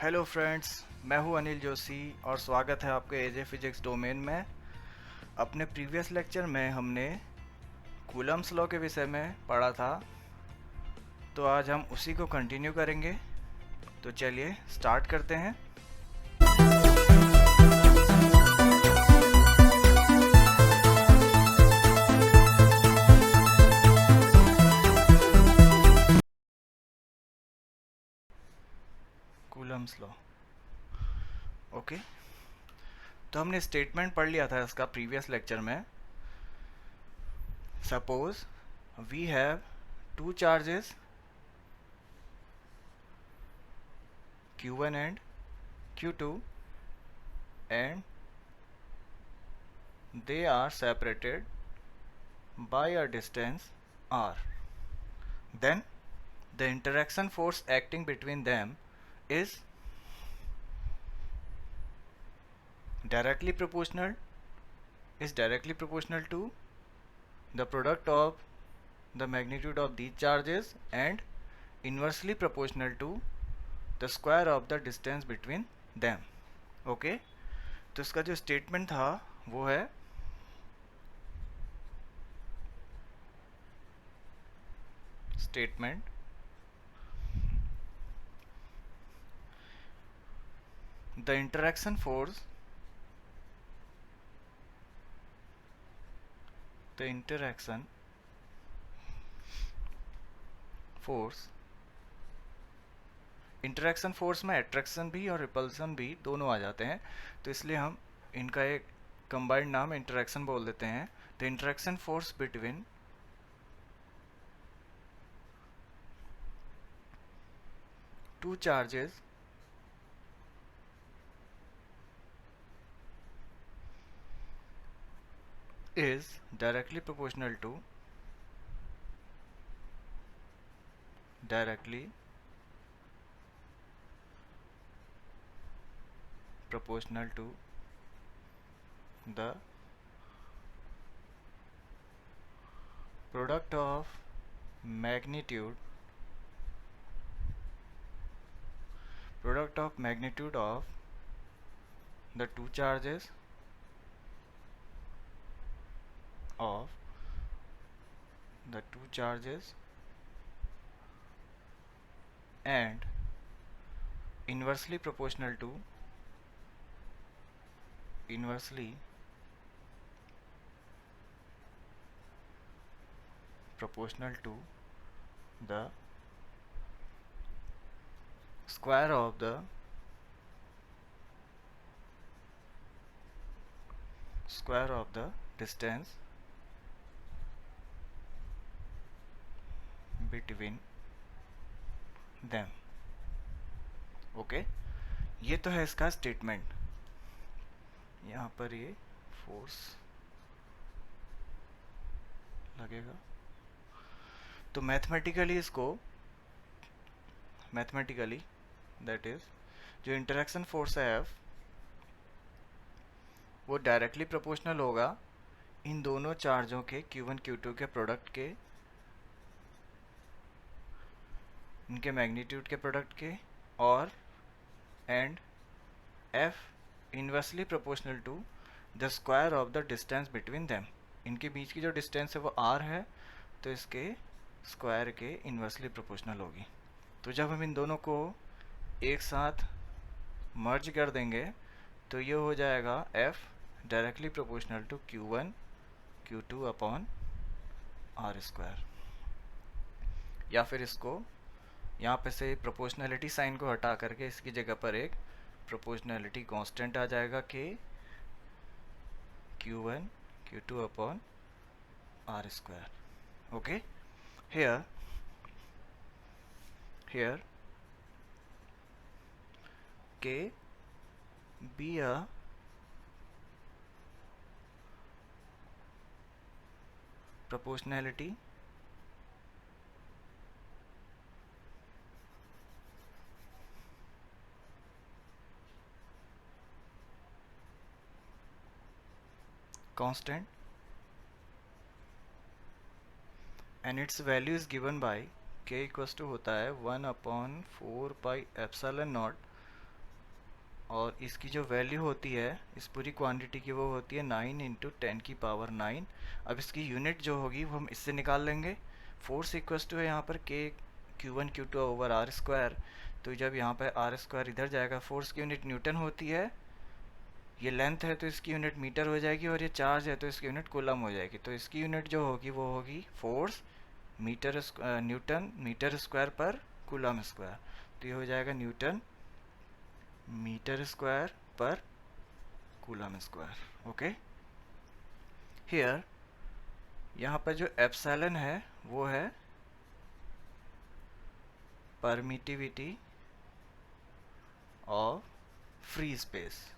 Hello friends, मैं हूं अनिल जोशी और स्वागत है आपके एजे फिजिक्स डोमेन में। अपने प्रीवियस लेक्चर में हमने कूलम्स लॉ के विषय में पढ़ा था, तो आज हम उसी को कंटिन्यू करेंगे। तो चलिए स्टार्ट करते हैं। Coulomb's law, okay. तो हमने स्टेटमेंट पढ़ लिया था इसका प्रीवियस लेक्चर में। Suppose we have two charges Q1 and Q2 and they are separated by a distance r. Then the interaction force acting between them is directly proportional to the product of the magnitude of these charges and inversely proportional to the square of the distance between them. Okay, तो इसका जो statement था वो है statement the interaction force interaction force में attraction भी और repulsion भी दोनों आ जाते हैं, तो इसलिए हम इनका एक कंबाइंड नाम इंटरेक्शन बोल देते हैं। The interaction force between two charges is directly proportional to the product of magnitude of the two charges and inversely proportional to the square of the distance between them. Okay, ये तो है इसका statement. यहाँ पर ये force लगेगा, तो mathematically that is जो इंटरेक्शन फोर्स है F, वो डायरेक्टली प्रोपोर्शनल होगा इन दोनों चार्जों के Q1 Q2 के प्रोडक्ट के, इनके मैग्नीट्यूड के प्रोडक्ट के, और and F inversely proportional to the square of the distance between them. इनके बीच की जो डिस्टेंस है वो r है, तो इसके स्क्वायर के इनवर्सली प्रोपोर्शनल होगी। तो जब हम इन दोनों को एक साथ मर्ज कर देंगे तो ये हो जाएगा F directly proportional to Q1 Q2 upon r square. या फिर इसको यहाँ पे से प्रोपोर्शनलिटी साइन को हटा करके इसकी जगह पर एक प्रोपोर्शनलिटी कांस्टेंट आ जाएगा कि Q1 Q2 upon r square. Okay, here K be a proportionality constant and its value is given by K equals to होता है 1/4 पाई एप्सिलॉन नॉट और इसकी जो वैल्यू होती है इस पूरी क्वांटिटी की वो होती है 9 इंटू 10⁹ 9। अब इसकी यूनिट जो होगी वो हम इससे निकाल लेंगे। फोर्स इक्वस टू है यहाँ पर के Q1 Q2 over R square. तो जब यहाँ पर आर स्क्वायर इधर जाएगा, फोर्स की यूनिट न्यूटन होती है, ये लेंथ है तो इसकी यूनिट मीटर हो जाएगी, और ये चार्ज है तो इसकी यूनिट कूलम हो जाएगी। तो इसकी यूनिट जो होगी वो होगी force metre newton metre square पर कूलम स्क्वायर। तो ये हो जाएगा न्यूटन मीटर स्क्वायर पर कूलम स्क्वायर। ओके, हियर यहाँ पर जो एप्सिलॉन है वो है permittivity of free space.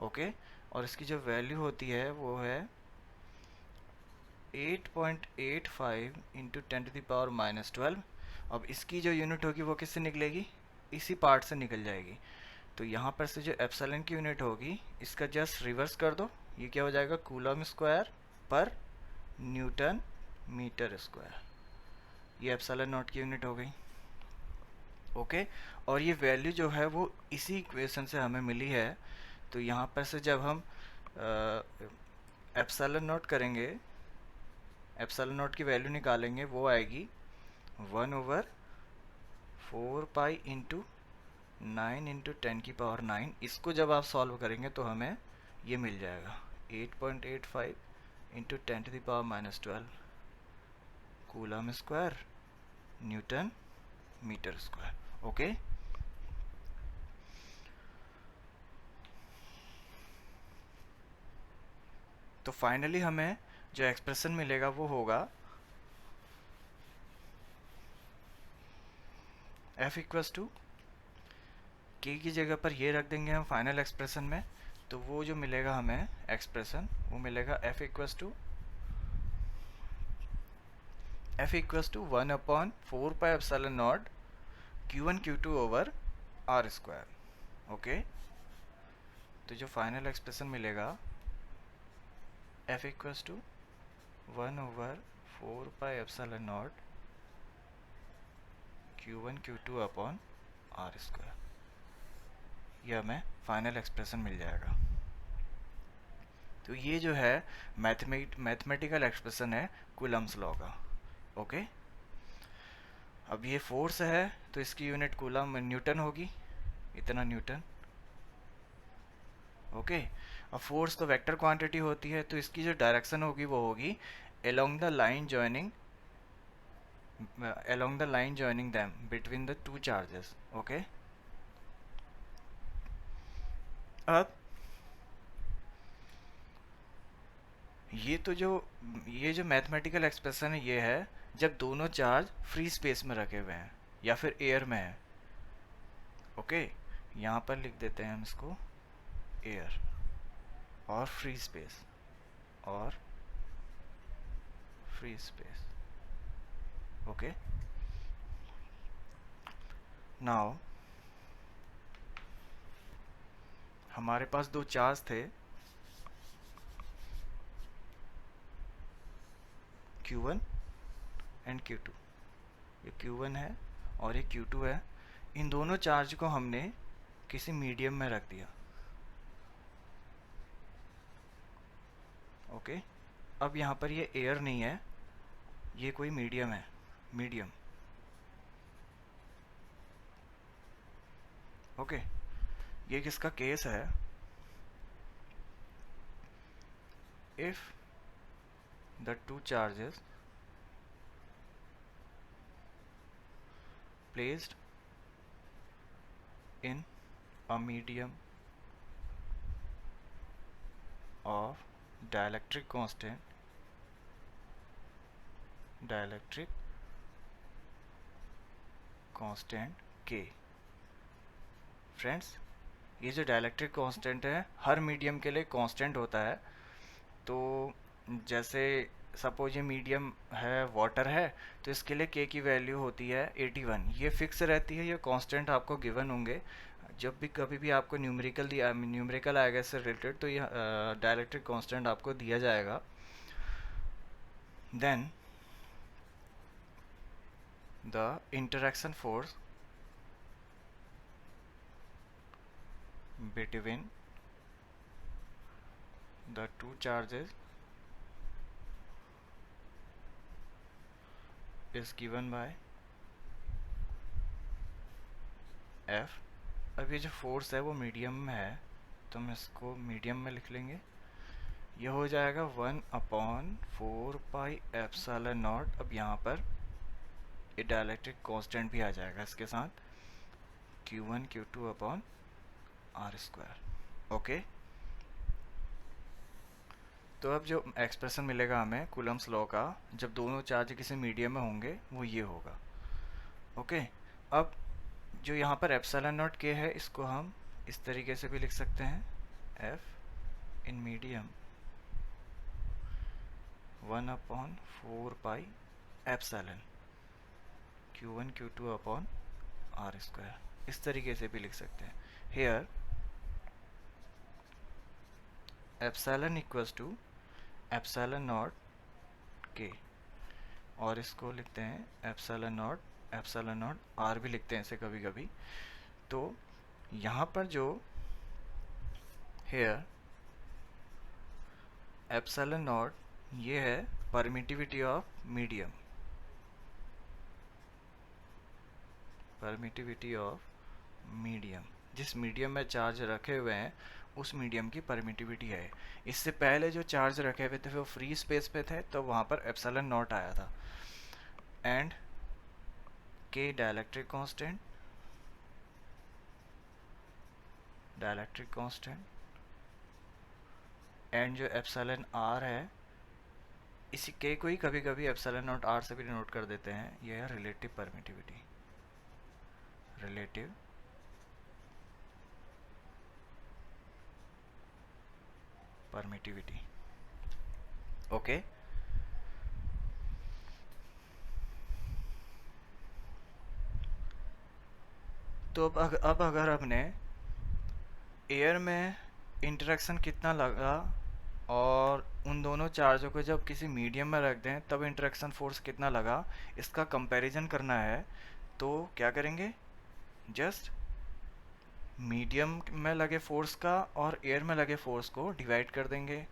Okay, और इसकी जो वैल्यू होती है वो है 8.85 इंटू 10⁻⁻12। अब इसकी जो यूनिट होगी वो किससे निकलेगी, इसी पार्ट से निकल जाएगी। तो यहाँ पर से जो एप्सिलॉन की यूनिट होगी इसका जस्ट रिवर्स कर दो, ये क्या हो जाएगा कूलम स्क्वायर पर न्यूटन मीटर स्क्वायर। ये एप्सिलॉन नॉट की यूनिट हो गई। ओके, और ये वैल्यू जो है वो इसी इक्वेशन से हमें मिली है। तो यहाँ पर से जब हम एप्सिलॉन नॉट करेंगे, एप्सिलॉन नॉट की वैल्यू निकालेंगे, वो आएगी 1/4 इंटू 9 इंटू 10⁻⁹। इसको जब आप सॉल्व करेंगे तो हमें ये मिल जाएगा 8.85 into 10⁻⁻12 coulomb square newton metre square. Okay, तो फाइनली हमें जो एक्सप्रेशन मिलेगा वो होगा F इक्वस टू के की जगह पर ये रख देंगे हम फाइनल एक्सप्रेशन में। तो वो जो मिलेगा हमें एक्सप्रेशन वो मिलेगा F equals to 1/4πε0 Q1 Q2 over R square. Okay, तो जो फाइनल एक्सप्रेशन मिलेगा F equals to 1/4πε0 Q1 Q2 upon are square, ये हमें फाइनल एक्सप्रेशन मिल जाएगा। तो ये जो है मैथमेटिकल एक्सप्रेशन है कूलम्स लॉ का। ओके, अब ये फोर्स है तो इसकी यूनिट कूलम न्यूटन होगी, इतना न्यूटन। ओके, अब फोर्स तो वेक्टर क्वांटिटी होती है, तो इसकी जो डायरेक्शन होगी वो होगी along the line joining them between the two charges। Okay, अब ये जो मैथमेटिकल एक्सप्रेशन है ये है जब दोनों चार्ज फ्री स्पेस में रखे हुए हैं या फिर एयर में है। ओके, यहाँ पर लिख देते हैं हम इसको एयर और फ्री स्पेस ओके, नाउ हमारे पास दो चार्ज थे Q1 एंड Q2। ये Q1 है और ये Q2 है। इन दोनों चार्ज को हमने किसी मीडियम में रख दिया। ओके, अब यहाँ पर ये एयर नहीं है, ये कोई मीडियम है, मीडियम। ओके, ये किसका केस है, if the two charges placed in a medium of dielectric constant K। Friends, ये जो डायलैक्ट्रिक कांस्टेंट है हर मीडियम के लिए कांस्टेंट होता है। तो जैसे सपोज ये मीडियम है, वाटर है, तो इसके लिए के की वैल्यू होती है 81। ये फिक्स रहती है, ये कांस्टेंट आपको गिवन होंगे। जब भी कभी भी आपको न्यूमेरिकल आएगा इससे रिलेटेड तो ये डायलैक्ट्रिक कांस्टेंट आपको दिया जाएगा। Then the interaction force between the two charges is given by F। अब ये जो फोर्स है वो मीडियम में है, तो हम इसको मीडियम में लिख लेंगे। ये हो जाएगा 1/4 पाई एप्सिलॉन नॉट। अब यहाँ पर ये डायलेक्ट्रिक कांस्टेंट भी आ जाएगा इसके साथ, Q1 Q2 upon are square. Okay, तो अब जो एक्सप्रेशन मिलेगा हमें कूलम्स लॉ का, जब दोनों चार्ज किसी मीडियम में होंगे, वो ये होगा। ओके, अब जो यहाँ पर एप्सिलॉन नॉट के है, इसको हम इस तरीके से भी लिख सकते हैं, F in medium 1/4 pi epsilon Q1 Q2 upon are square, इस तरीके से भी लिख सकते हैं। Here epsilon equals to epsilon naught K, और इसको लिखते हैं एप्सिलॉन नॉट आर भी लिखते हैं इसे कभी कभी। तो यहाँ पर जो हेयर एप्सिलॉन नॉट, ये है permittivity of medium, permittivity of medium, जिस मीडियम में चार्ज रखे हुए हैं उस मीडियम की परमिटिविटी है। इससे पहले जो चार्ज रखे हुए थे वो फ्री स्पेस पे थे, तो वहाँ पर एप्सिलॉन नॉट आया था। एंड के डायलेक्ट्रिक कांस्टेंट एंड जो एप्सिलॉन आर है, इसी के को ही कभी कभी एप्सिलॉन नॉट आर से भी डिनोट कर देते हैं। यह है relative permittivity, relative permittivity. Okay, तो अब अगर अपने एयर में इंटरेक्शन कितना लगा और उन दोनों चार्जों को जब किसी मीडियम में रख दें तब इंटरेक्शन फोर्स कितना लगा, इसका कंपैरिजन करना है, तो क्या करेंगे, जस्ट मीडियम में लगे फोर्स का और एयर में लगे फोर्स को डिवाइड कर देंगे।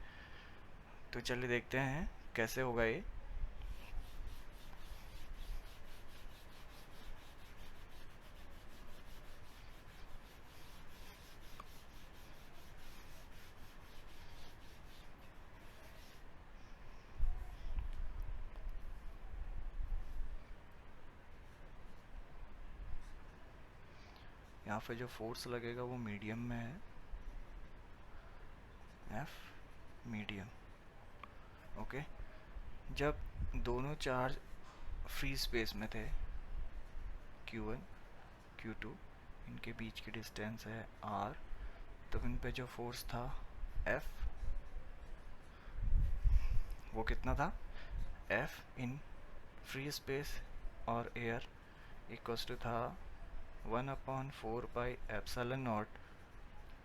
तो चलिए देखते हैं कैसे होगा ये। यहाँ पे जो फोर्स लगेगा वो मीडियम में है, F मीडियम। ओके, जब दोनों चार्ज फ्री स्पेस में थे, Q1 Q2, इनके बीच की डिस्टेंस है R, तब इन पे जो फोर्स था F, वो कितना था, F इन फ्री स्पेस और एयर इक्वल्स टू था 1/4 pi epsilon naught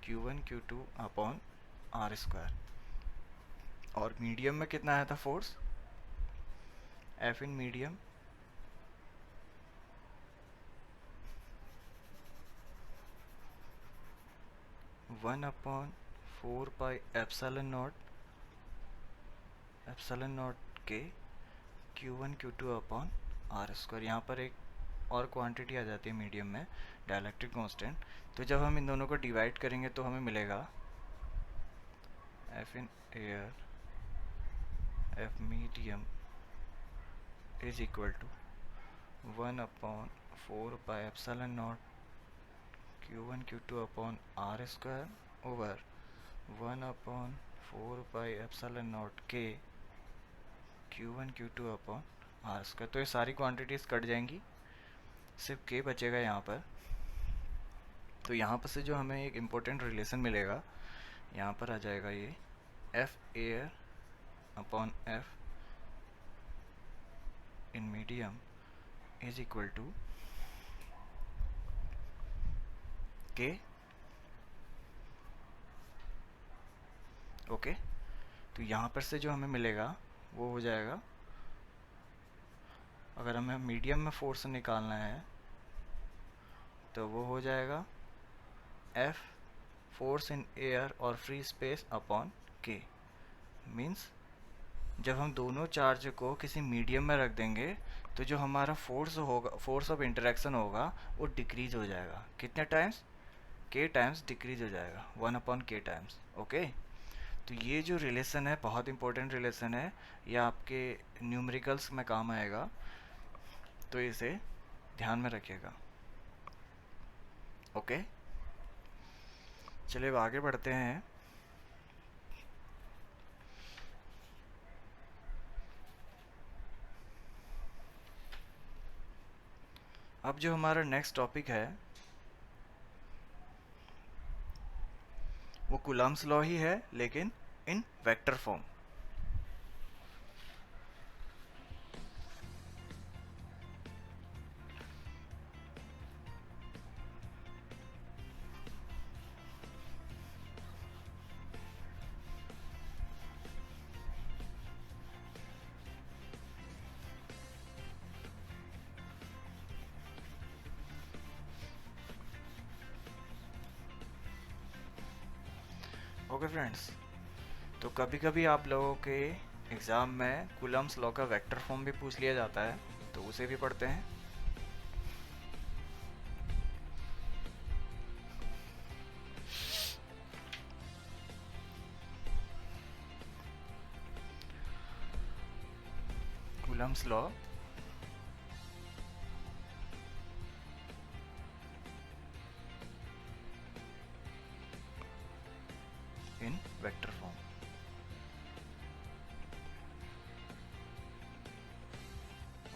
Q1 Q2 upon are square. और मीडियम में कितना आया था force, F in medium 1/4 pi epsilon naught K Q1 Q2 upon are square. यहाँ पर एक और क्वांटिटी आ जाती है मीडियम में, डायलेक्ट्रिक कांस्टेंट। तो जब हम इन दोनों को डिवाइड करेंगे तो हमें मिलेगा F in air F medium is equal to 1/4 pi epsilon naught Q1 Q2 upon are square over 1/4 pi epsilon naught K Q1 Q2 upon are square. तो ये सारी क्वांटिटीज़ कट जाएंगी, सिर्फ के बचेगा यहाँ पर। तो यहाँ पर से जो हमें एक इम्पोर्टेंट रिलेशन मिलेगा, यहाँ पर आ जाएगा ये F air upon F in medium is equal to K. Okay, तो यहाँ पर से जो हमें मिलेगा वो हो जाएगा, अगर हमें मीडियम में फोर्स निकालना है तो वो हो जाएगा F फोर्स इन एयर और फ्री स्पेस अपॉन के। मीन्स जब हम दोनों चार्ज को किसी मीडियम में रख देंगे तो जो हमारा फोर्स होगा, फोर्स ऑफ इंटरेक्शन होगा, वो डिक्रीज हो जाएगा। कितने टाइम्स? के टाइम्स डिक्रीज हो जाएगा, 1/k टाइम्स। ओके, तो ये जो रिलेशन है बहुत इंपॉर्टेंट रिलेशन है, ये आपके न्यूमेरिकल्स में काम आएगा, तो इसे ध्यान में रखिएगा। ओके, चलिए अब आगे बढ़ते हैं। अब जो हमारा नेक्स्ट टॉपिक है वो कूलम्ब्स लॉ ही है, लेकिन इन वेक्टर फॉर्म। ओके फ्रेंड्स, तो कभी कभी आप लोगों के एग्ज़ाम में कूलम्ब्स लॉ का वेक्टर फॉर्म भी पूछ लिया जाता है, तो उसे भी पढ़ते हैं। Coulomb's law in vector form.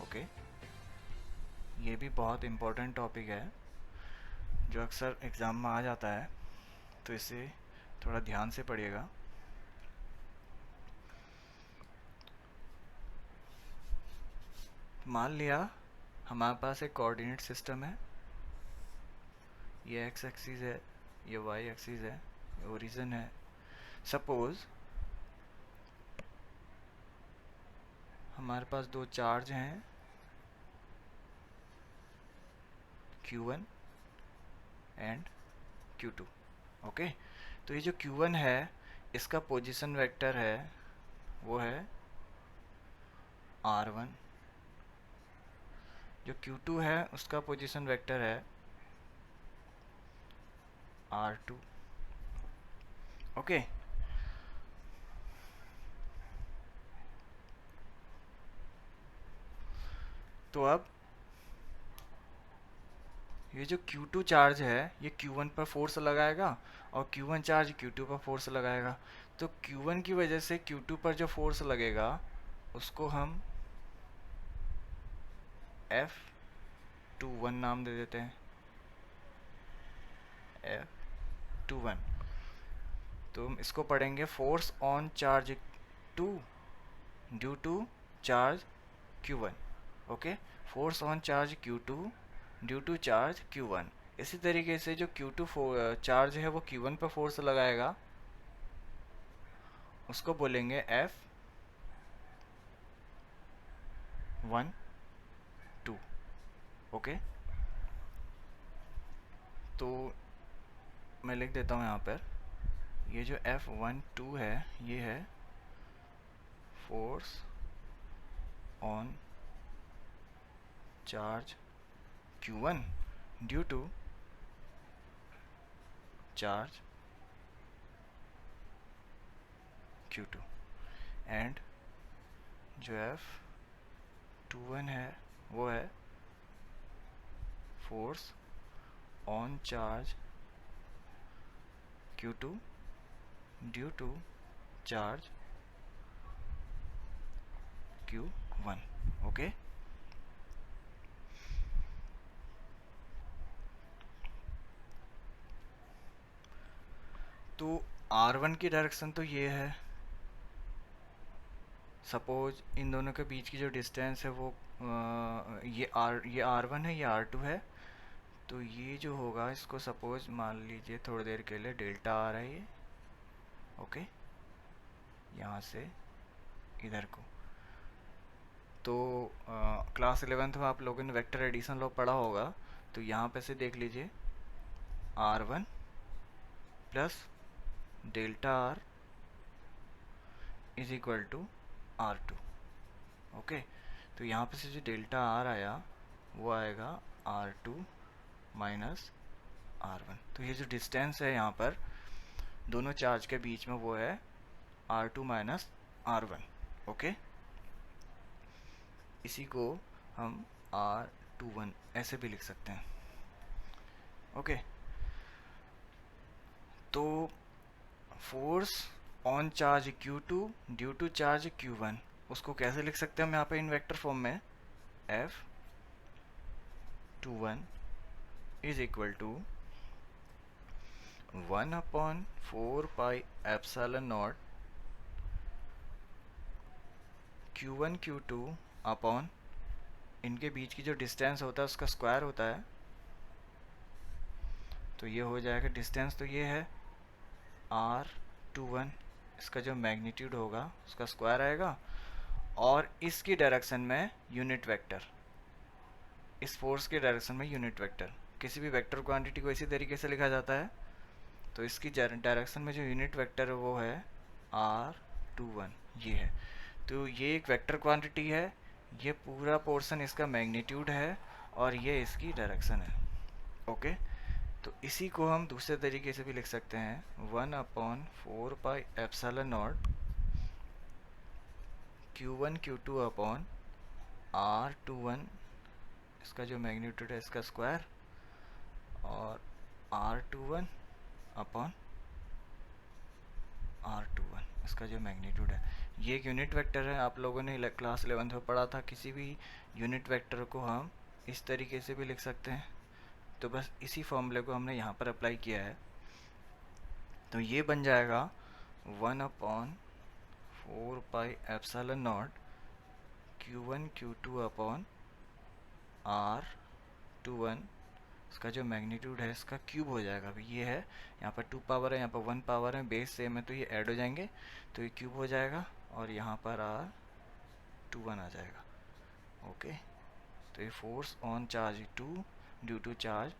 Okay, ये भी बहुत इम्पोर्टेंट टॉपिक है जो अक्सर एग्ज़ाम में आ जाता है, तो इसे थोड़ा ध्यान से पढ़िएगा। मान लिया हमारे पास एक कोऑर्डिनेट सिस्टम है, ये एक्स एक्सिस है, ये वाई एक्सिस है, ये ओरिजिन है। सपोज हमारे पास दो चार्ज हैं Q1 एंड Q2। ओके, तो ये जो Q1 है इसका पोजीशन वेक्टर है वो है R1, जो Q2 है उसका पोजीशन वेक्टर है R2। ओके, तो अब ये जो Q2 चार्ज है ये Q1 पर फोर्स लगाएगा और Q1 चार्ज Q2 पर फोर्स लगाएगा। तो Q1 की वजह से Q2 पर जो फोर्स लगेगा उसको हम F21 नाम दे देते हैं, F21। तो हम इसको पढ़ेंगे force on charge 2 due to charge Q1। Okay, force on charge Q2 due to charge Q1। इसी तरीके से जो Q2 चार्ज है वो Q1 पर फोर्स लगाएगा, उसको बोलेंगे F12। ओके, तो मैं लिख देता हूँ यहाँ पर, ये जो F12 है ये है force on charge Q1 due to charge Q2। And जो F21 है वो है force on charge Q2 due to charge Q1। Okay, तो R1 की डायरेक्शन तो ये है। सपोज इन दोनों के बीच की जो डिस्टेंस है वो ये R1 है, ये R2 है। तो ये जो होगा इसको सपोज मान लीजिए थोड़ी देर के लिए डेल्टा आ रहा है ये। ओके, यहाँ से इधर को। तो क्लास 11th में आप लोगों ने वेक्टर एडिशन लॉ पढ़ा होगा, तो यहाँ पे से देख लीजिए R1 plus delta r is equal to R2। Okay, तो यहाँ पे से जो डेल्टा आर आया वो आएगा R2 माइनस R1। तो ये जो डिस्टेंस है यहाँ पर दोनों चार्ज के बीच में वो है R2 माइनस R1। ओके, इसी को हम R21 ऐसे भी लिख सकते हैं। ओके, तो force on charge Q2 due to charge Q1 उसको कैसे लिख सकते हैं हम यहाँ पे इन वेक्टर फॉर्म में, F21 is equal to 1/4πε0 Q1 Q2 upon इनके बीच की जो डिस्टेंस होता है उसका स्क्वायर होता है। तो ये हो जाएगा डिस्टेंस, तो ये है R21, इसका जो मैग्नीट्यूड होगा उसका स्क्वायर आएगा, और इसकी डायरेक्शन में यूनिट वेक्टर, इस फोर्स के डायरेक्शन में यूनिट वेक्टर। किसी भी वेक्टर क्वांटिटी को इसी तरीके से लिखा जाता है। तो इसकी डायरेक्शन में जो यूनिट वेक्टर है वो है R21, ये है। तो ये एक वेक्टर क्वांटिटी है, ये पूरा पोर्शन इसका मैग्नीट्यूड है और ये इसकी डायरेक्शन है। ओके, तो इसी को हम दूसरे तरीके से भी लिख सकते हैं, 1/4πε0 Q1 Q2 अपॉन R21, इसका जो मैग्नीट्यूड है इसका स्क्वायर, और R21 अपॉन R21 इसका जो मैग्नीट्यूड है। ये एक यूनिट वेक्टर है, आप लोगों ने क्लास 11th में पढ़ा था। किसी भी यूनिट वेक्टर को हम इस तरीके से भी लिख सकते हैं। तो बस इसी फॉर्मूले को हमने यहाँ पर अप्लाई किया है। तो ये बन जाएगा 1/4πε0 Q1 Q2 अपॉन R21, इसका जो मैग्नीट्यूड है इसका क्यूब हो जाएगा। अभी ये है, यहाँ पर 2 पावर है, यहाँ पर 1 पावर है, बेस सेम है तो ये ऐड हो जाएंगे, तो ये क्यूब हो जाएगा और यहाँ पर R21 आ जाएगा। ओके, तो ये force on charge 2 due to charge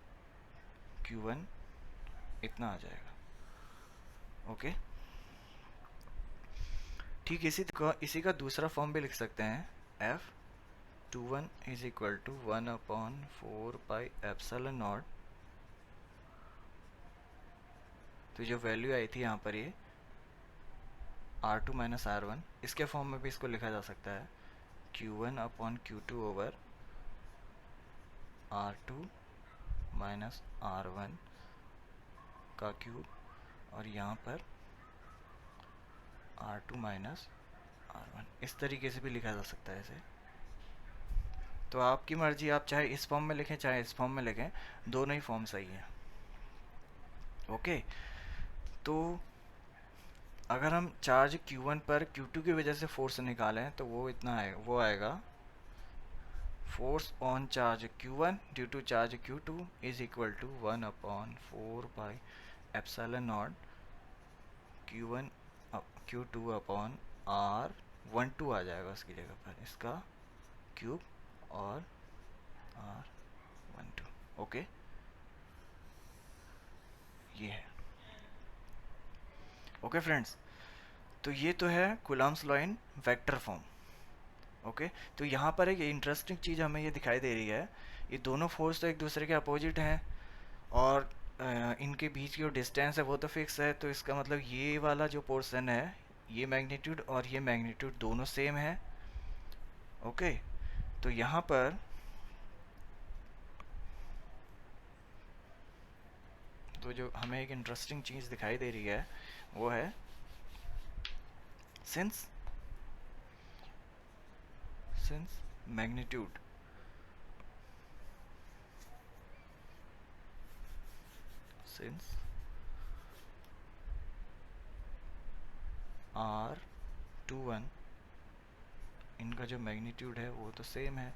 Q1 इतना आ जाएगा। ओके, ठीक इसी का दूसरा फॉर्म भी लिख सकते हैं, F21 इज इक्वल टू 1/4πε0। तो जो वैल्यू आई थी यहाँ पर ये R2 माइनस R1, इसके फॉर्म में भी इसको लिखा जा सकता है Q1 upon Q2 over R2 minus R1 का क्यूब, और यहाँ पर R2 माइनस R1, इस तरीके से भी लिखा जा सकता है इसे। तो आपकी मर्जी, आप चाहे इस फॉर्म में लिखें चाहे इस फॉर्म में लिखें, दोनों ही फॉर्म सही है। ओके, तो अगर हम चार्ज Q1 पर Q2 की वजह से फोर्स निकालें तो वो इतना आएगा, वो आएगा force on charge Q1 due to charge Q2 is equal to 1/4πε0 Q1 Q2 upon R12 आ जाएगा उसकी जगह पर, इसका क्यूब और R12। ओके, ये है। ओके फ्रेंड्स, तो ये तो है Coulomb's law in vector form. Okay, तो यहाँ पर एक इंटरेस्टिंग चीज़ हमें ये दिखाई दे रही है, ये दोनों फोर्स तो एक दूसरे के अपोजिट हैं और इनके बीच की जो डिस्टेंस है वो तो फिक्स है। तो इसका मतलब ये वाला जो पोर्शन है, ये मैग्नीट्यूड और ये मैग्नीट्यूड दोनों सेम है। ओके, तो यहाँ पर तो जो हमें एक इंटरेस्टिंग चीज़ दिखाई दे रही है वो है, सिंस मैग्नीट्यूड R21, इनका जो मैग्नीट्यूड है वो तो सेम है,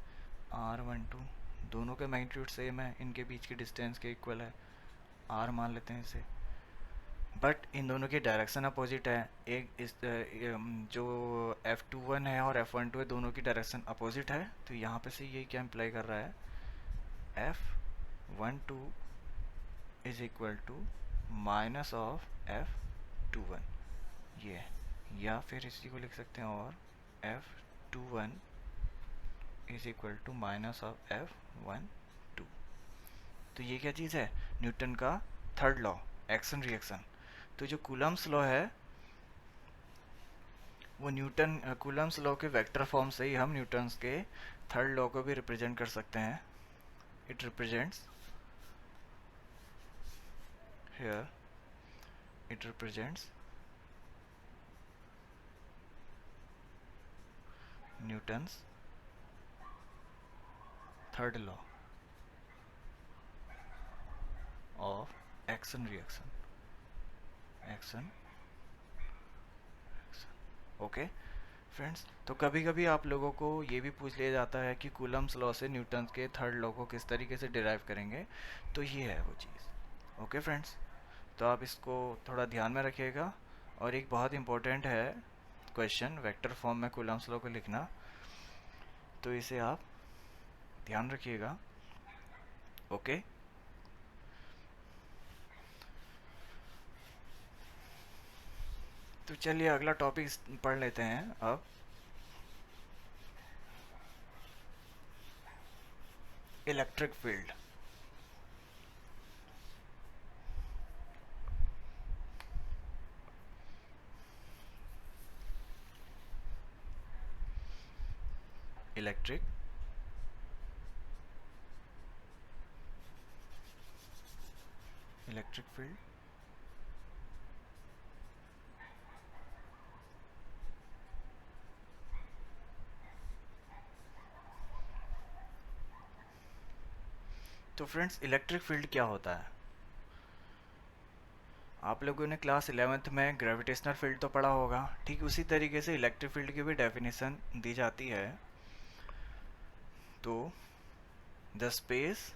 R12, दोनों के मैग्नीट्यूड सेम है, इनके बीच की डिस्टेंस के इक्वल है, R मान लेते हैं इसे। बट इन दोनों की डायरेक्शन अपोजिट है। एक इस जो F21 है और F12 है, दोनों की डायरेक्शन अपोजिट है। तो यहाँ पे से ये क्या इम्प्लाई कर रहा है, F12 is equal to minus of F21, ये, या फिर इसी को लिख सकते हैं और F21 is equal to minus of F12। तो ये क्या चीज़ है, न्यूटन का थर्ड लॉ, एक्शन रिएक्शन। तो जो कूलम्स लॉ है वो न्यूटन कूलम्स लॉ के वेक्टर फॉर्म से ही हम न्यूटन्स के थर्ड लॉ को भी रिप्रेजेंट कर सकते हैं। It represents here, it represents Newton's third law of action reaction, action. Okay friends, तो कभी कभी आप लोगों को ये भी पूछ लिया जाता है कि कूलम्स लॉ से न्यूटन के थर्ड लॉ को किस तरीके से डिराइव करेंगे, तो ये है वो चीज़। ओके फ्रेंड्स, तो आप इसको थोड़ा ध्यान में रखिएगा। और एक बहुत इंपॉर्टेंट है क्वेश्चन, वेक्टर फॉर्म में कूलम्स लॉ को लिखना, तो इसे आप ध्यान रखिएगा। ओके, तो चलिए अगला टॉपिक पढ़ लेते हैं अब। Electric field. Electric electric field. तो फ्रेंड्स, इलेक्ट्रिक फील्ड क्या होता है? आप लोगों ने क्लास 11th में ग्रेविटेशनल फील्ड तो पढ़ा होगा, ठीक उसी तरीके से इलेक्ट्रिक फील्ड की भी डेफिनेशन दी जाती है। तो the space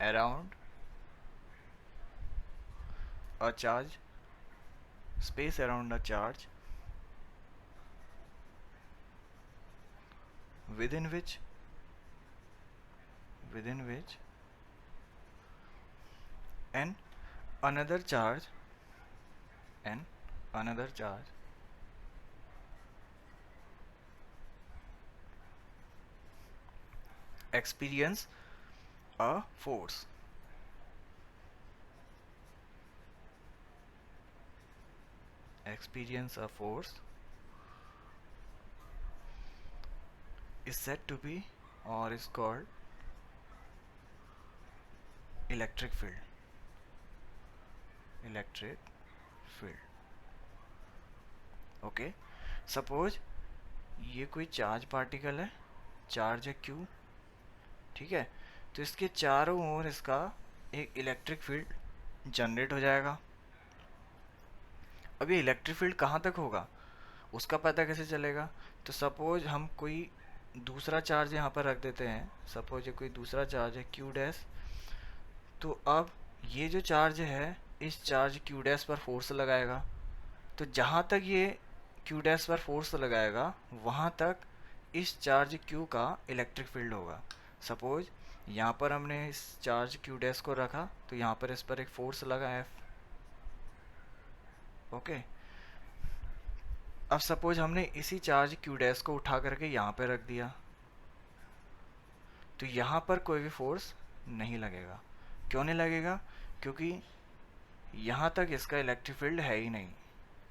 around a charge, space around a charge within which and another charge experience a force, is said to be or is called electric field. Okay, suppose ये कोई charge particle है, charge है Q, ठीक है। तो इसके चारों ओर इसका एक इलेक्ट्रिक फील्ड जनरेट हो जाएगा। अब ये इलेक्ट्रिक फील्ड कहाँ तक होगा उसका पता कैसे चलेगा? तो सपोज हम कोई दूसरा चार्ज यहाँ पर रख देते हैं, सपोज ये कोई दूसरा चार्ज है Q डैश। तो अब ये जो चार्ज है, इस चार्ज Q डैश पर फोर्स लगाएगा। तो जहाँ तक ये Q डैश पर फोर्स लगाएगा वहाँ तक इस चार्ज Q का इलेक्ट्रिक फील्ड होगा। सपोज यहाँ पर हमने इस चार्ज Q डैश को रखा, तो यहाँ पर इस पर एक फोर्स लगा F। ओके, अब सपोज हमने इसी चार्ज Q डैश को उठा करके यहाँ पे रख दिया, तो यहाँ पर कोई भी फोर्स नहीं लगेगा। क्यों नहीं लगेगा? क्योंकि यहाँ तक इसका इलेक्ट्रिक फील्ड है ही नहीं।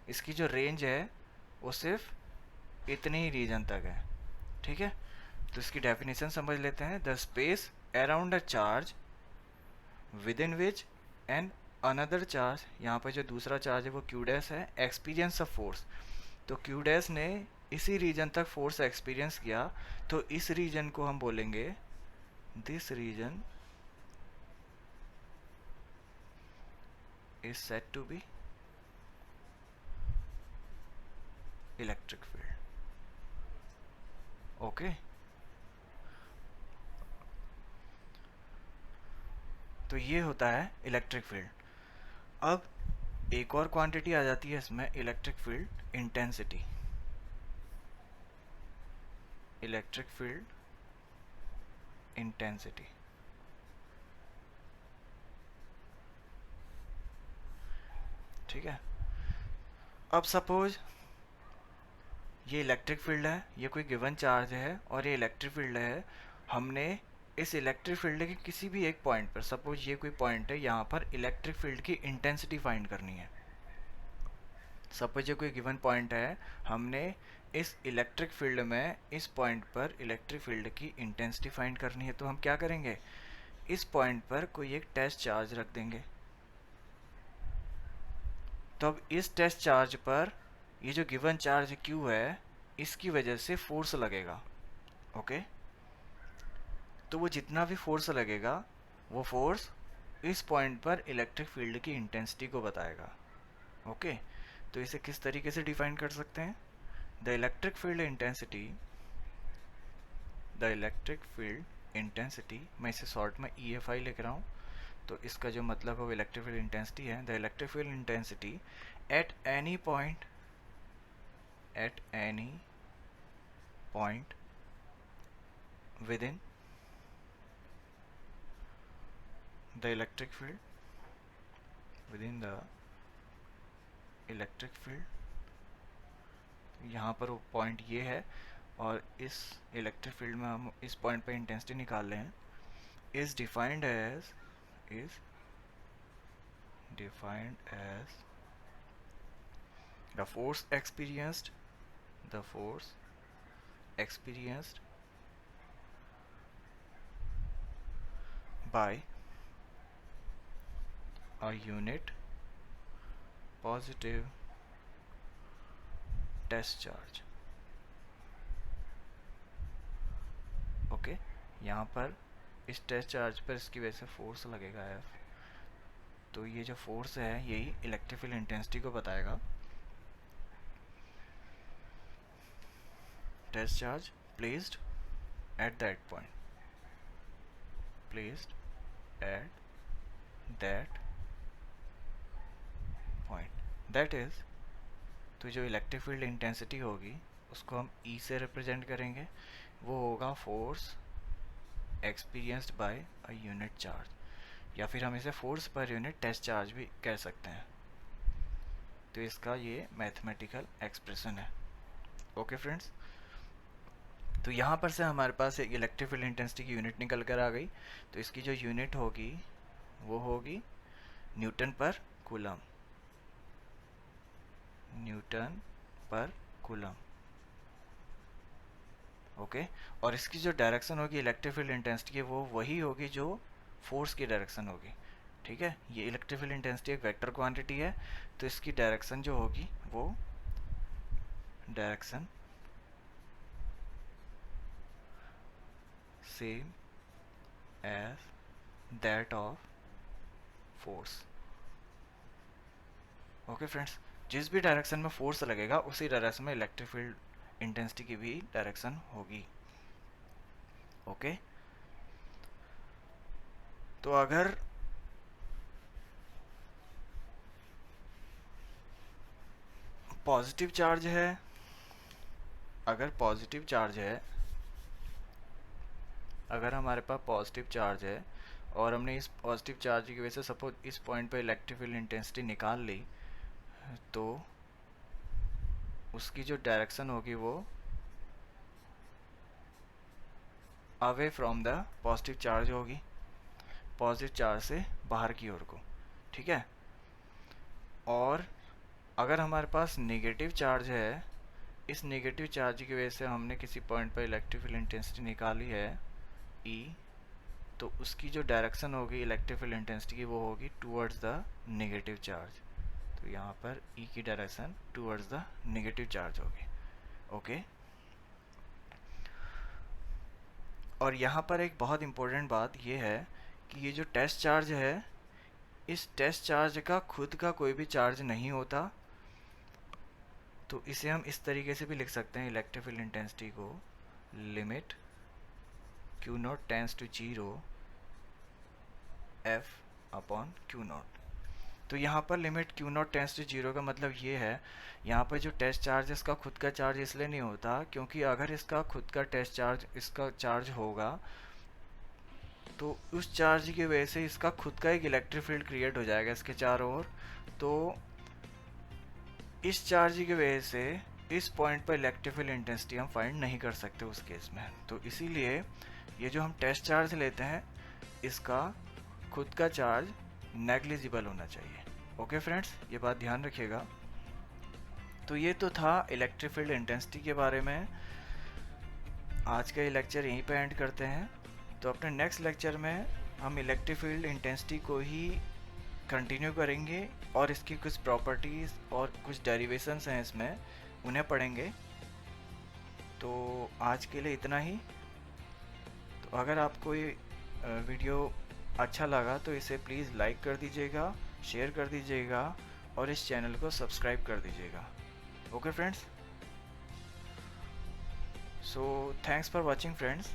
इसकी जो रेंज है वो सिर्फ इतने ही रीजन तक है, ठीक है। तो इसकी डेफिनेशन समझ लेते हैं। The space around a charge with in which and another charge, यहाँ पर जो दूसरा चार्ज है वो Q डैश है, एक्सपीरियंस ऑफ फोर्स। तो Q डैश ने इसी रीजन तक फोर्स एक्सपीरियंस किया, तो इस रीजन को हम बोलेंगे, this region is said to be electric field. Okay, तो ये होता है इलेक्ट्रिक फील्ड। अब एक और क्वांटिटी आ जाती है इसमें, electric field intensity. Electric field intensity. ठीक है, अब सपोज ये इलेक्ट्रिक फील्ड है, ये कोई गिवन चार्ज है और ये इलेक्ट्रिक फील्ड है। हमने इस इलेक्ट्रिक फील्ड के किसी भी एक पॉइंट पर, सपोज ये कोई पॉइंट है, यहाँ पर इलेक्ट्रिक फील्ड की इंटेंसिटी फाइंड करनी है। सपोज ये कोई गिवन पॉइंट है, हमने इस इलेक्ट्रिक फील्ड में इस पॉइंट पर इलेक्ट्रिक फील्ड की इंटेंसिटी फाइंड करनी है। तो हम क्या करेंगे, इस पॉइंट पर कोई एक टेस्ट चार्ज रख देंगे। तो अब इस टेस्ट चार्ज पर ये जो गिवन चार्ज Q है, इसकी वजह से फोर्स लगेगा। ओके, तो वो जितना भी फोर्स लगेगा, वो फोर्स इस पॉइंट पर इलेक्ट्रिक फील्ड की इंटेंसिटी को बताएगा। ओके, तो इसे किस तरीके से डिफाइन कर सकते हैं, द इलेक्ट्रिक फील्ड इंटेंसिटी, मैं इसे शॉर्ट में EFI लिख रहा हूँ, तो इसका जो मतलब है वो इलेक्ट्रिक फील्ड इंटेंसिटी है। The electric field intensity at any point within the electric field यहाँ पर वो पॉइंट ये है और इस इलेक्ट्रिक फील्ड में हम इस पॉइंट पर इंटेंसिटी निकाल रहे हैं, is defined as the force experienced by a unit positive test charge। Okay, यहाँ पर इस टेस्ट चार्ज पर इसकी वजह से फोर्स लगेगा F। तो ये जो फोर्स है यही इलेक्ट्रिक फील्ड इंटेंसिटी को बताएगा। Test charge placed at that point, that is, तो जो इलेक्ट्रिक फील्ड इंटेंसिटी होगी उसको हम E से रिप्रेजेंट करेंगे, वो होगा force experienced bye a unit charge, या फिर हम इसे force per unit test charge भी कह सकते हैं। तो इसका ये मैथमेटिकल एक्सप्रेशन है। ओके फ्रेंड्स, तो यहाँ पर से हमारे पास एक इलेक्ट्रिक फील्ड इंटेंसिटी की यूनिट निकल कर आ गई। तो इसकी जो यूनिट होगी वो होगी न्यूटन पर कूलम। ओके, और इसकी जो डायरेक्शन होगी इलेक्ट्रिक फील्ड इंटेंसिटी की, वो वही होगी जो फोर्स की डायरेक्शन होगी। ठीक है, ये इलेक्ट्रिक फील्ड इंटेंसिटी एक वेक्टर क्वांटिटी है, तो इसकी डायरेक्शन जो होगी वो direction same as that of force. Okay friends, जिस भी डायरेक्शन में फोर्स लगेगा उसी डायरेक्शन में इलेक्ट्रिक फील्ड इंटेंसिटी की भी डायरेक्शन होगी। ओके, तो अगर पॉजिटिव चार्ज है, अगर हमारे पास पॉजिटिव चार्ज है और हमने इस पॉजिटिव चार्ज की वजह से सपोज इस पॉइंट पर इलेक्ट्रिक फील्ड इंटेंसिटी निकाल ली, तो उसकी जो डायरेक्शन होगी वो away from the positive charge होगी, पॉजिटिव चार्ज से बाहर की ओर को। ठीक है, और अगर हमारे पास नेगेटिव चार्ज है, इस नेगेटिव चार्ज की वजह से हमने किसी पॉइंट पर इलेक्ट्रिक फील्ड इंटेंसिटी निकाली है E, तो उसकी जो डायरेक्शन होगी इलेक्ट्रिक फील्ड इंटेंसिटी की वो होगी टूवर्ड्स द नेगेटिव चार्ज। तो यहाँ पर E की direction towards the negative charge होगी। ओके, और यहाँ पर एक बहुत इम्पोर्टेंट बात ये है कि ये जो टेस्ट चार्ज है, इस टेस्ट चार्ज का खुद का कोई भी चार्ज नहीं होता। तो इसे हम इस तरीके से भी लिख सकते हैं इलेक्ट्रिक फील्ड इंटेंसिटी को, limit Q0 tends to 0 F upon Q0। तो यहाँ पर लिमिट Q0 टेंड्स टू 0 का मतलब ये है, यहाँ पर जो टेस्ट चार्ज है इसका खुद का चार्ज इसलिए नहीं होता क्योंकि अगर इसका खुद का टेस्ट चार्ज इसका चार्ज होगा तो उस चार्ज की वजह से इसका खुद का एक इलेक्ट्रिक फील्ड क्रिएट हो जाएगा इसके चारों ओर। तो इस चार्ज की वजह से इस पॉइंट पर इलेक्ट्रिक फील्ड इंटेंसिटी हम फाइंड नहीं कर सकते उस केस में। तो इसीलिए ये जो हम टेस्ट चार्ज लेते हैं इसका खुद का चार्ज नेग्लिजिबल होना चाहिए। ओके फ्रेंड्स, ये बात ध्यान रखिएगा। तो ये तो था इलेक्ट्रिक फील्ड इंटेंसिटी के बारे में। आज का ये लेक्चर यहीं पे एंड करते हैं। तो अपने नेक्स्ट लेक्चर में हम इलेक्ट्रिक फील्ड इंटेंसिटी को ही कंटिन्यू करेंगे और इसकी कुछ प्रॉपर्टीज़ और कुछ डेरिवेशंस हैं इसमें, उन्हें पढ़ेंगे। तो आज के लिए इतना ही। तो अगर आपको ये वीडियो अच्छा लगा तो इसे प्लीज़ लाइक कर दीजिएगा, शेयर कर दीजिएगा और इस चैनल को सब्सक्राइब कर दीजिएगा। Okay friends, so thanks for watching friends।